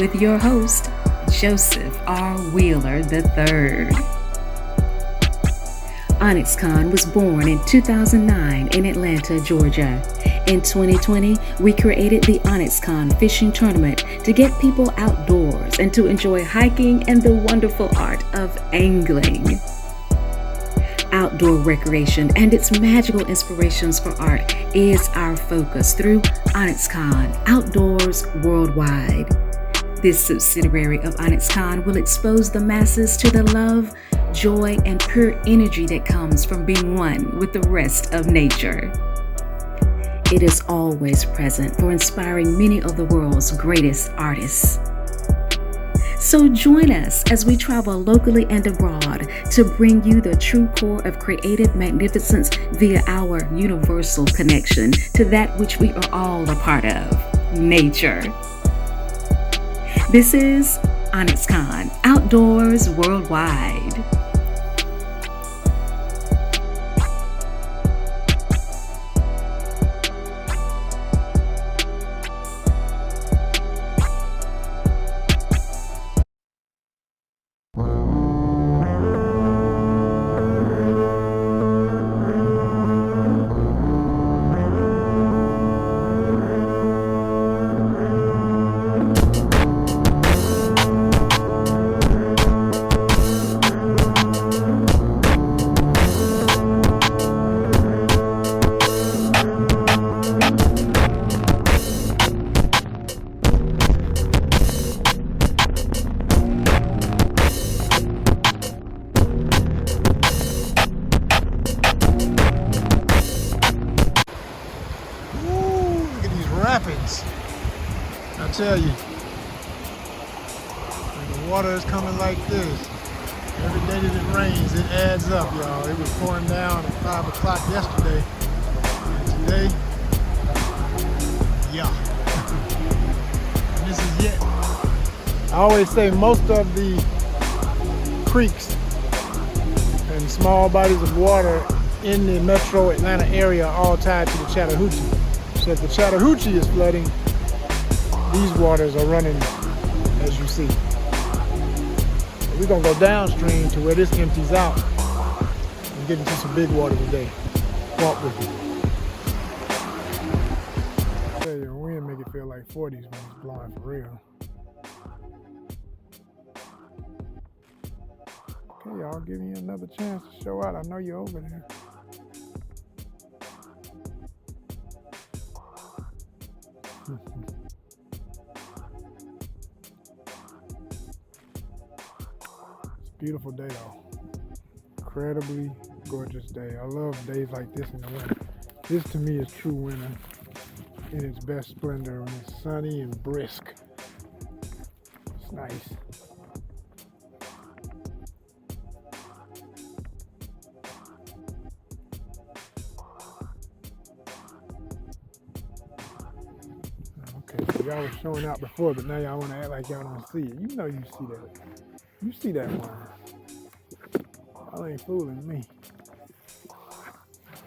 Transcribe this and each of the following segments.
With your host, Joseph R. Wheeler III. ONYXCON was born in 2009 in Atlanta, Georgia. In 2020, we created the ONYXCON fishing tournament to get people outdoors and to enjoy hiking and the wonderful art of angling. Outdoor recreation and its magical inspirations for art is our focus through ONYXCON Outdoors Worldwide. This subsidiary of ONYXCON will expose the masses to the love, joy, and pure energy that comes from being one with the rest of nature. It is always present for inspiring many of the world's greatest artists. So join us as we travel locally and abroad to bring you the true core of creative magnificence via our universal connection to that which we are all a part of, nature. This is ONYXCON Outdoors Worldwide. Rapids. I tell you, when the water is coming like this, every day that it rains, it adds up, y'all. It was pouring down at 5 o'clock yesterday, and today, yeah. And this is yet. I always say most of the creeks and small bodies of water in the metro Atlanta area are all tied to the Chattahoochee. So if the Chattahoochee is flooding, these waters are running as you see. So we're gonna go downstream to where this empties out and get into some big water today. Walk with me. I tell you, the wind make it feel like 40s when it's blowing for real. Okay, y'all, give me another chance to show out. I know you're over there. It's a beautiful day though. Incredibly gorgeous day. I love days like this in the winter. This to me is true winter in its best splendor when it's sunny and brisk. It's nice. Okay, so y'all was showing out before, but now y'all want to act like y'all don't see it. You know you see that. You see that one. Y'all ain't fooling me.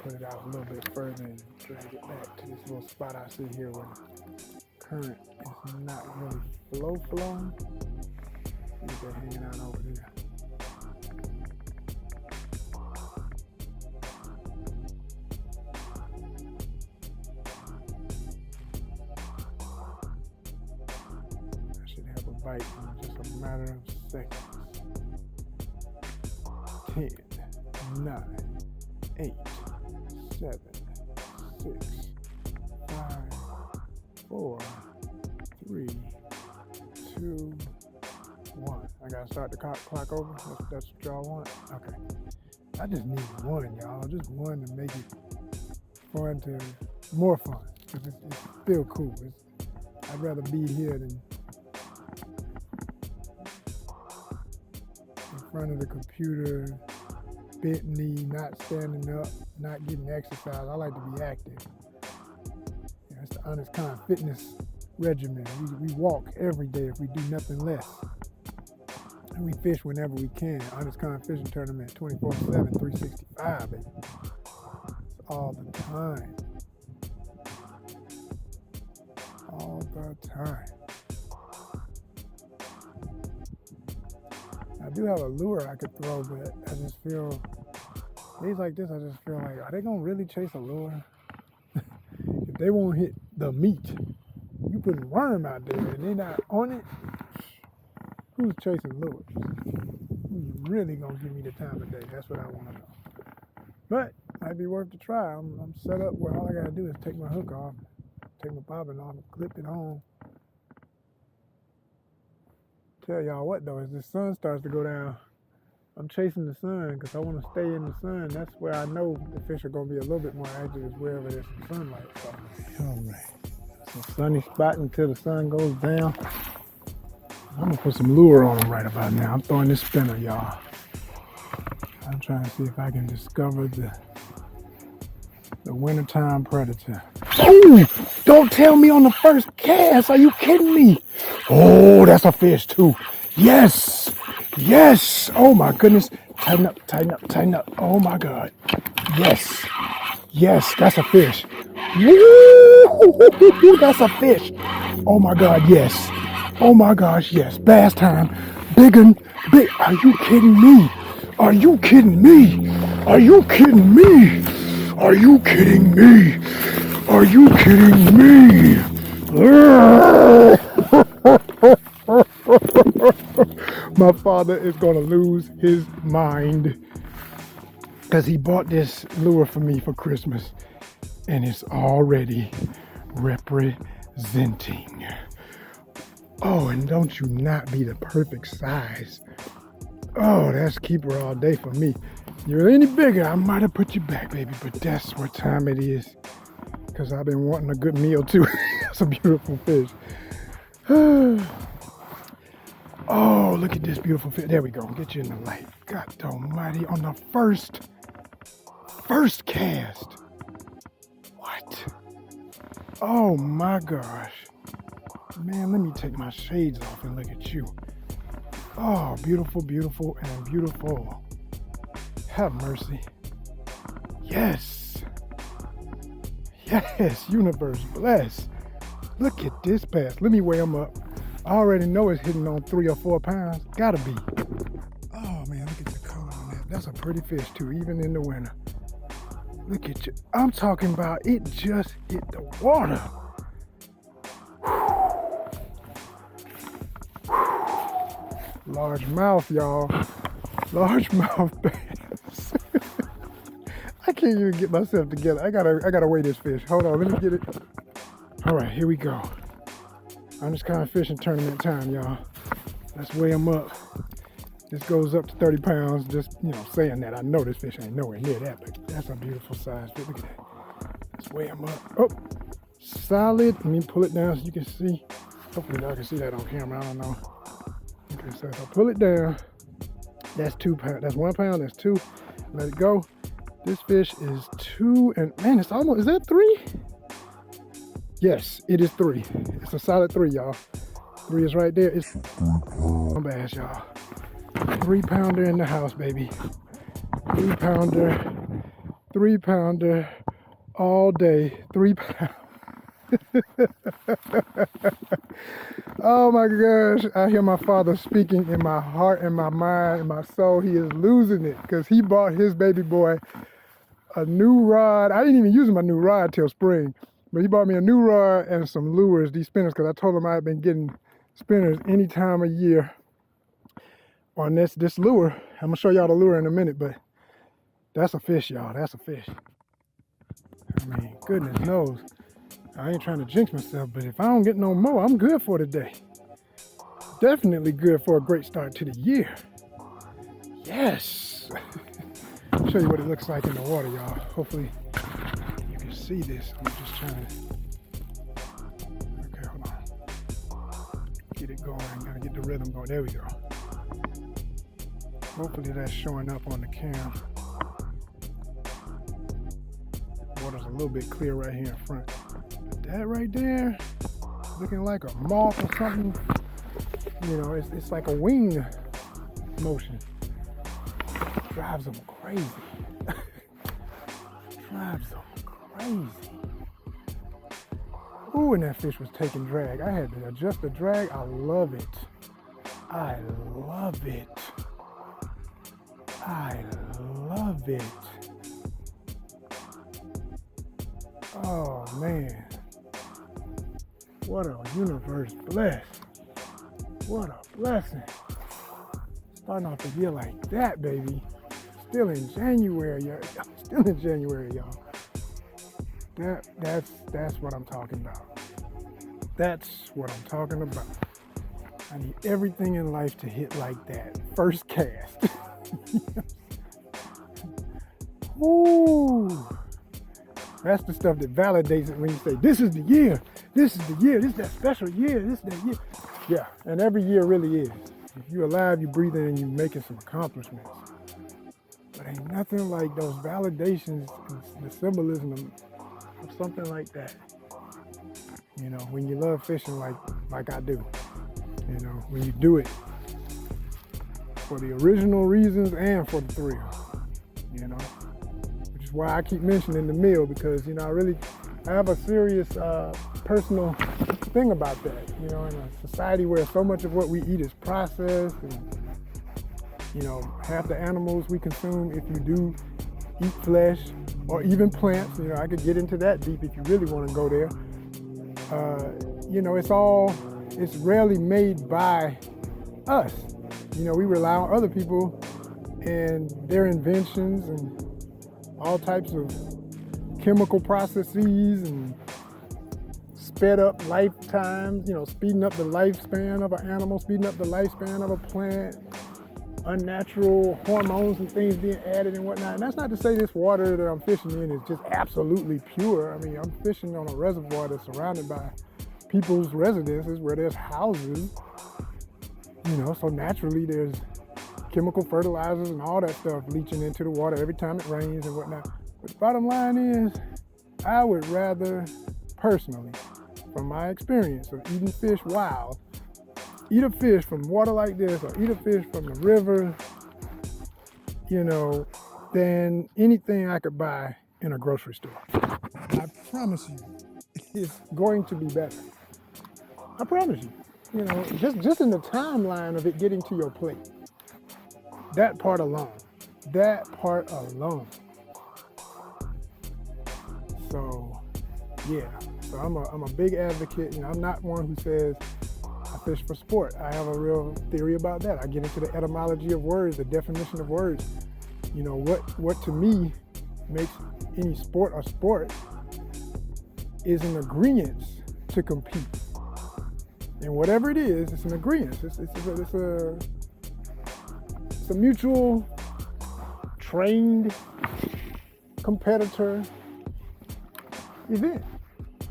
Put it out a little bit further and drag it back to this little spot I see here where the current is not really flowing. See that hanging out over there. Bite in just a matter of seconds. 10, 9, 8, 7, 6, 5, 4, 3, 2, 1. I gotta start the clock over. That's what y'all want? Okay. I just need one, y'all. Just one to make it more fun. It's still cool. I'd rather be here than in front of the computer, bent knee, not standing up, not getting exercise. I like to be active. It's the ONYXCON fitness regimen. We walk every day if we do nothing less. And we fish whenever we can. ONYXCON fishing tournament 24/7, 365, baby. It's all the time. all the time. I do have a lure I could throw, but I just feel, days like this, I just feel like, are they gonna really chase a lure? If they won't hit the meat, you putting worm out there and they not on it, who's chasing lures? Who's really gonna give me the time of day? That's what I wanna know. But might be worth the try. I'm set up where all I gotta do is take my hook off, take my bobbin off, clip it on. Tell y'all what though, as the sun starts to go down, I'm chasing the sun because I want to stay in the sun. That's where I know the fish are going to be a little bit more active, is wherever there's some sunlight. So, all right. So sunny spot until the sun goes down. I'm going to put some lure on them right about now. I'm throwing this spinner, y'all. I'm trying to see if I can discover the wintertime predator. Oh, don't tell me on the first cast. Are you kidding me? Oh, that's a fish too. Yes. Yes. Oh my goodness. Tighten up, tighten up, tighten up. Oh my God. Yes. Yes, that's a fish. Woo! That's a fish. Oh my God, yes. Oh my gosh, yes. Bass time. Big un, big. Are you kidding me? Are you kidding me? Are you kidding me? Are you kidding me? Are you kidding me? My father is gonna lose his mind because he bought this lure for me for Christmas and it's already representing. Oh, and don't you not be the perfect size. Oh, that's keeper all day for me. You're any bigger, I might have put you back, baby, but that's what time it is. Because I've been wanting a good meal too. It's a beautiful fish. Oh, look at this beautiful fish. There we go. Get you in the light. God almighty, on the first cast. What? Oh my gosh. Man, let me take my shades off and look at you. Oh, beautiful, beautiful, and beautiful. Have mercy. Yes. Yes, universe bless. Look at this bass. Let me weigh them up. I already know it's hitting on 3 or 4 pounds. Gotta be. Oh man, look at the color on that. That's a pretty fish too, even in the winter. Look at you. I'm talking about it just hit the water. Largemouth, y'all. Largemouth bass. I can't even get myself together. I gotta weigh this fish. Hold on, let me get it. All right, here we go. I'm just kind of fishing tournament time, y'all. Let's weigh them up. This goes up to 30 pounds. Just, saying that. I know this fish ain't nowhere near that, but that's a beautiful size fish. Look at that. Let's weigh them up. Oh, solid. Let me pull it down so you can see. Hopefully y'all can see that on camera. I don't know. Okay, so if I pull it down, that's 2 pounds. That's 1 pound. That's 2. Let it go. This fish is 2, and man, it's almost, is that 3? Yes, it is 3. It's a solid 3, y'all. 3 is right there. It's bass, y'all. 3 pounder in the house, baby. 3 pounder. 3 pounder all day. 3 pound. Oh my gosh. I hear my father speaking in my heart and my mind and my soul. He is losing it because he bought his baby boy a new rod. I didn't even use my new rod till spring. But he bought me a new rod and some lures, these spinners, because I told him I had been getting spinners any time of year on this lure. I'm going to show y'all the lure in a minute, but that's a fish, y'all. That's a fish. I mean, goodness knows. I ain't trying to jinx myself, but if I don't get no more, I'm good for today. Definitely good for a great start to the year. Yes. I'll show you what it looks like in the water, y'all. Hopefully see this. I'm just trying to. Okay, hold on. Get it going. Gotta get the rhythm going. There we go. Hopefully that's showing up on the cam. Water's a little bit clear right here in front. But that right there, looking like a moth or something. It's like a wing motion. Drives them crazy. Drives them crazy. Ooh, and that fish was taking drag. I had to adjust the drag. I love it. I love it. I love it. Oh man. What a universe bless. What a blessing. Starting off the year like that, baby. Still in January, y'all. Still in January, y'all. That's what I'm talking about. That's what I'm talking about. I need everything in life to hit like that. First cast. Ooh. That's the stuff that validates it when you say, this is the year. This is the year. This is that special year. This is that year. Yeah, and every year really is. If you're alive, you're breathing, and you're making some accomplishments. But ain't nothing like those validations and the symbolism of something like that. You know, when you love fishing like I do. You know, when you do it for the original reasons and for the thrill. You know, which is why I keep mentioning the meal, because, you know, I have a serious personal thing about that. You know, in a society where so much of what we eat is processed, and, you know, half the animals we consume, if you do eat flesh or even plants, you know, I could get into that deep if you really want to go there. You know, it's rarely made by us. You know, we rely on other people and their inventions and all types of chemical processes and sped up lifetimes, you know, speeding up the lifespan of an animal, speeding up the lifespan of a plant, unnatural hormones and things being added and whatnot. And that's not to say this water that I'm fishing in is just absolutely pure. I mean, I'm fishing on a reservoir that's surrounded by people's residences where there's houses, you know, so naturally there's chemical fertilizers and all that stuff leaching into the water every time it rains and whatnot. But the bottom line is, I would rather, personally, from my experience of eating fish wild, eat a fish from water like this or eat a fish from the river, you know, than anything I could buy in a grocery store. I promise you, it's going to be better. I promise you. You know, just in the timeline of it getting to your plate. That part alone. So, yeah. So I'm a big advocate. You know, I'm not one who says I fish for sport. I have a real theory about that. I get into the etymology of words, the definition of words. You know, what to me makes any sport a sport is an agreement to compete. And whatever it is, it's an agreement. It's a mutual, trained competitor event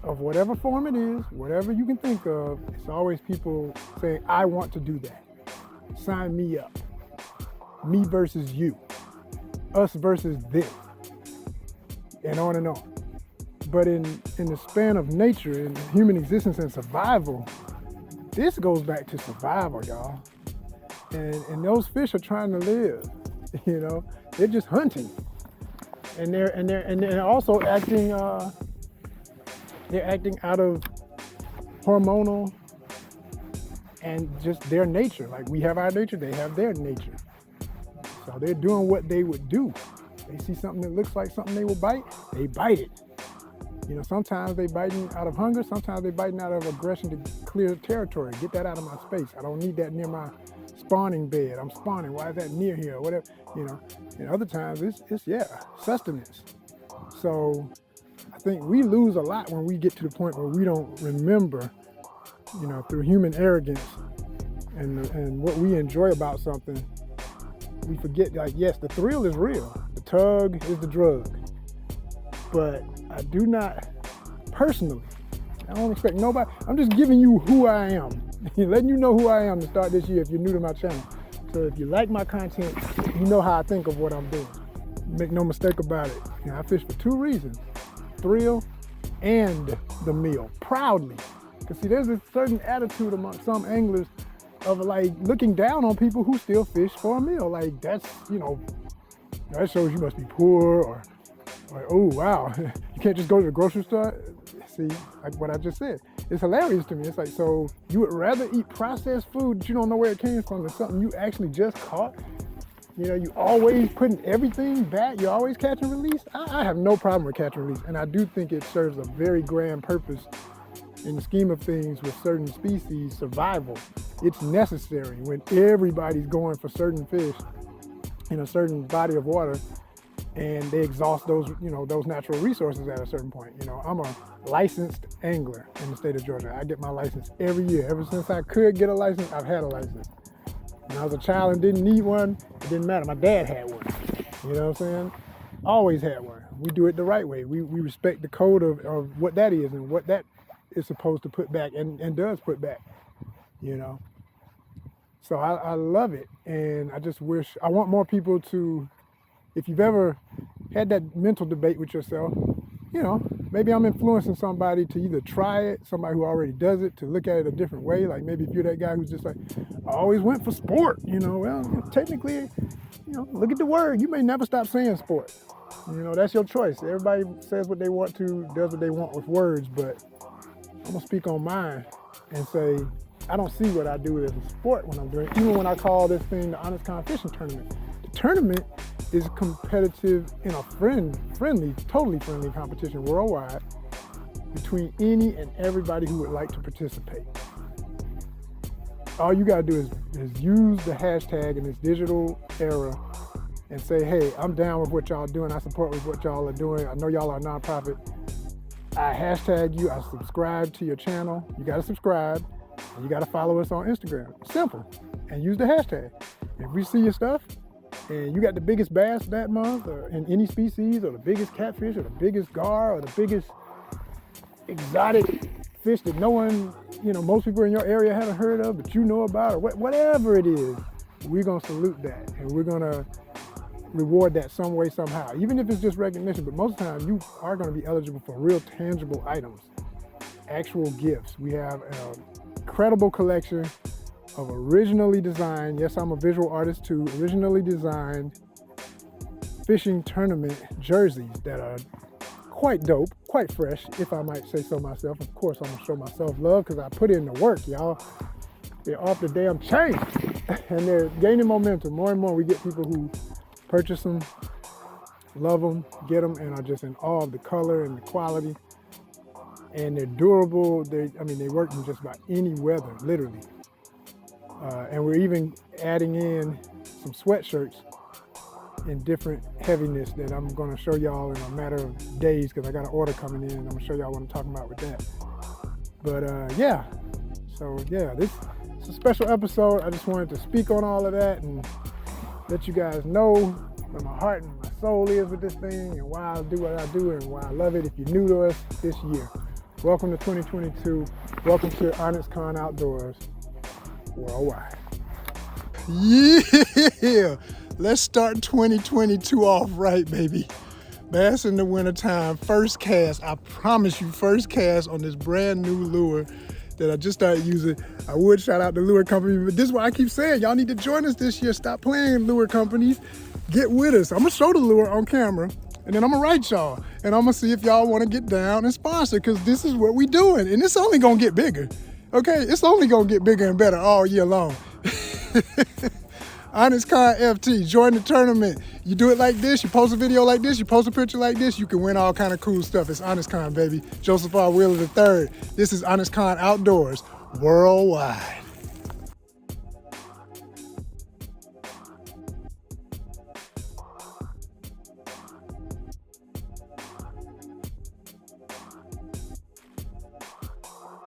of whatever form it is, whatever you can think of. It's always people saying, I want to do that. Sign me up. Me versus you. Us versus them. And on and on. But in the span of nature, in human existence and survival, this goes back to survival, y'all. And those fish are trying to live. You know, they're just hunting. And they're also acting they're acting out of hormonal and just their nature. Like we have our nature, they have their nature. So they're doing what they would do. They see something that looks like something they will bite, they bite it. You know, sometimes they biting out of hunger, sometimes they biting out of aggression to clear territory, get that out of my space. I don't need that near my spawning bed. I'm spawning, why is that near here, or whatever, you know. And other times it's sustenance. So I think we lose a lot when we get to the point where we don't remember, you know, through human arrogance and what we enjoy about something, we forget, like, yes, the thrill is real. The tug is the drug. But I do not, personally, I don't expect nobody, I'm just giving you who I am. Letting you know who I am to start this year if you're new to my channel. So if you like my content, you know how I think of what I'm doing. Make no mistake about it. You know, I fish for two reasons. Thrill and the meal, proudly. Because see, there's a certain attitude among some anglers of like looking down on people who still fish for a meal. Like that's, you know, that shows you must be poor or oh wow, you can't just go to the grocery store. see, like what I just said. It's hilarious to me. It's like, so you would rather eat processed food that you don't know where it came from than something you actually just caught? You know, you always putting everything back. You're always catch and release. I have no problem with catch and release. And I do think it serves a very grand purpose in the scheme of things with certain species survival. It's necessary when everybody's going for certain fish in a certain body of water and they exhaust those, you know, those natural resources at a certain point. You know, I'm a licensed angler in the state of Georgia. I get my license every year. Ever since I could get a license, I've had a license. When I was a child and didn't need one, it didn't matter. My dad had one. You know what I'm saying? Always had one. We do it the right way. We respect the code of what that is and what that is supposed to put back and does put back, you know. So I love it. And I just wish, I want more people to, if you've ever had that mental debate with yourself, you know, maybe I'm influencing somebody to either try it, somebody who already does it, to look at it a different way. Like maybe if you're that guy who's just like, I always went for sport, you know, well, technically, you know, look at the word. You may never stop saying sport. You know, that's your choice. Everybody says what they want to, does what they want with words, but I'm gonna speak on mine and say, I don't see what I do as a sport when I'm doing it. Even when I call this thing the ONYXCON fishing tournament. The tournament is competitive in a totally friendly competition worldwide between any and everybody who would like to participate. All you gotta do is use the hashtag in this digital era and say, hey, I'm down with what y'all doing. I support with what y'all are doing. I know y'all are a nonprofit. I hashtag you, I subscribe to your channel. You gotta subscribe and you gotta follow us on Instagram. Simple. And use the hashtag. If we see your stuff and you got the biggest bass that month or in any species, or the biggest catfish, or the biggest gar, or the biggest exotic fish that no one, you know, most people in your area haven't heard of, but you know about, or whatever it is, we're gonna salute that and we're gonna reward that some way, somehow, even if it's just recognition. But most of the time, you are going to be eligible for real tangible items, actual gifts. We have an incredible collection of originally designed, yes, I'm a visual artist too, originally designed fishing tournament jerseys that are quite dope, quite fresh, if I might say so myself. Of course, I'm going to show myself love because I put in the work, y'all. They're off the damn chain and they're gaining momentum. More and more, we get people who purchase them, love them, get them, and are just in awe of the color and the quality. And they're durable. They work in just about any weather, literally. And we're even adding in some sweatshirts in different heaviness that I'm going to show y'all in a matter of days because I got an order coming in and I'm going to show y'all what I'm talking about with that. But yeah, so yeah, this is a special episode. I just wanted to speak on all of that and let you guys know where my heart and my soul is with this thing and why I do what I do and why I love it. If you're new to us this year, welcome to 2022. Welcome to ONYXCON Outdoors Worldwide. Yeah, let's start 2022 off right, baby. Bass in the wintertime, first cast. I promise you, first cast on this brand new lure that I just started using. I would shout out the lure company, but this is what I keep saying. Y'all need to join us this year. Stop playing lure companies. Get with us. I'm gonna show the lure on camera and then I'm gonna write y'all and I'm gonna see if y'all wanna get down and sponsor because this is what we doing and it's only gonna get bigger. Okay, it's only gonna get bigger and better all year long. ONYXCON FT, join the tournament. You do it like this, you post a video like this, you post a picture like this, you can win all kind of cool stuff. It's ONYXCON, baby. Joseph R. Wheeler III. This is ONYXCON Outdoors Worldwide.